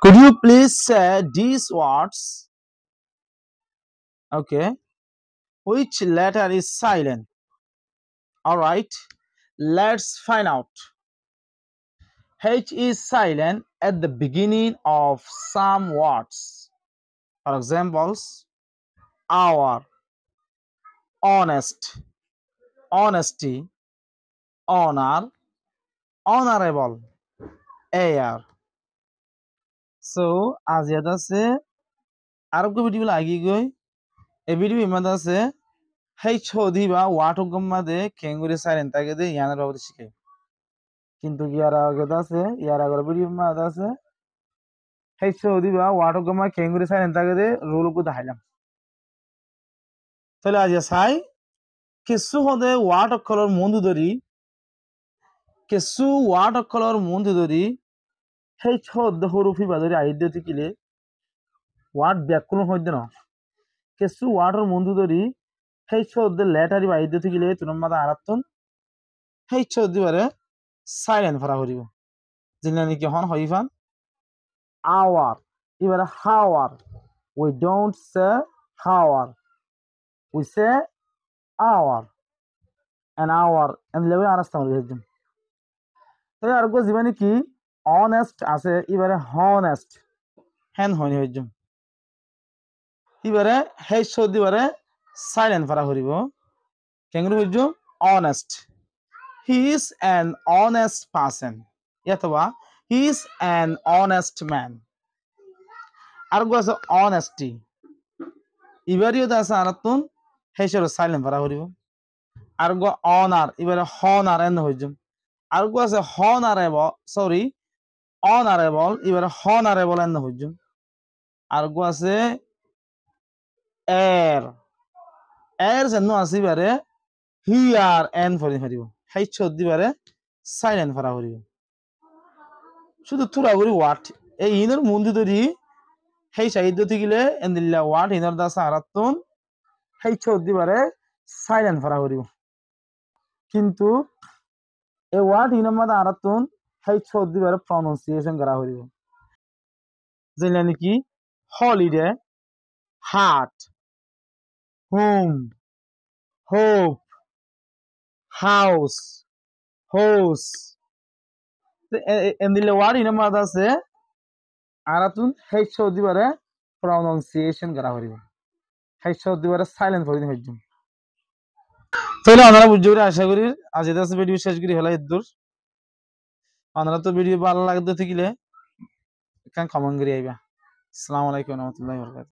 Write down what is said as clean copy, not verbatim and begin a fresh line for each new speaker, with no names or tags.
Could you please say these words? Okay. Which letter is silent? Alright. Let's find out. H is silent at the beginning of some words. For examples, hour, honest, honesty, honor, honorable, air. So, as yada se Arab ko video lagi goi. A video imada se H hodi ba watu gamma de kenguri silent tage de yanar babu shike. কিন্তু ইয়ার আগে আছে ইয়ার আগের video মা আছে সেই দিবা ওয়াটো গমা কেঙ্গুরি sign তাকে দে rule কো দেখাইলাম তাহলে আজ সাই কিছু হদে ওয়াট কলর মন্দু ধরি কিছু ওয়াট কলর মন্দু ধরি সেই ছদ হরুফি বাদরি আইদ্য তিকিলে ওয়াট ব্যাকরণ হইদ না কিছু ওয়াটর মন্দু ধরি সেই ছদ লেটারি আইদ্য তিকিলে তুনম মাদা আরাতন সেই ছদ দিবারে সাইলেন্ট ফরা হরিব জিনানি কি হন হইফান hour even hour we don't say hour we say hour an hour and level understand hejum তাই আর গো জীবনে কি honest আছে এবারে honest হেন হইনি হইজুম এবারে হেই শব্দ এবারে সাইলেন্ট করা হরিব কেঙ্গুরি হইজুম honest he is an honest person অথবা he is an honest man আর গো আছে honesty এবারেও আছে আরাতুন হেসের সাইলেন্ট করা হরিব আর গো honor এবারে honor এন হইজুম আর গো আছে honorable এবারে honorable এন হইজুম আর গো আছে air যেন আছে এবারে here এন ফরি হরিব হাই ছদ দিবারে সাইলেন্ট করা হরিব শুধু তুরা করি ওয়াট এই ইনর মুন্দি ধরি হেই সাহিত্য থাকিলে এন্দিল্লা ওয়াট ইনর দাস আরাতুন হেই ছদ দিবারে সাইলেন্ট করা হরিব কিন্তু এই ওয়ার্ড ইনর মধ্যে আরাতুন হেই ছদ দিবারে প্রনাউন্সিয়েশন করা হরিব যেটা নাকি holiday heart home hope house হোস এন্দিল্লা ওয়ার্ড ইনর মধ্যে আছে আরাতুন হেই ছদ দিবারে প্রনাউন্সিয়েশন করা হরিব হেই ছদ দিবারে সাইলেন্ট করে হইজুম তাহলে আপনারা বুঝতে পারি আশা করি আজ এটা ভিডিও শেষ করি হলো এদুর আপনারা তো ভিডিও ভালো লাগতে থাকিলে কমেন্ট করে আইবা আসসালামু আলাইকুম ওয়া রাহমাতুল্লাহি ওয়া বারাকাতুহু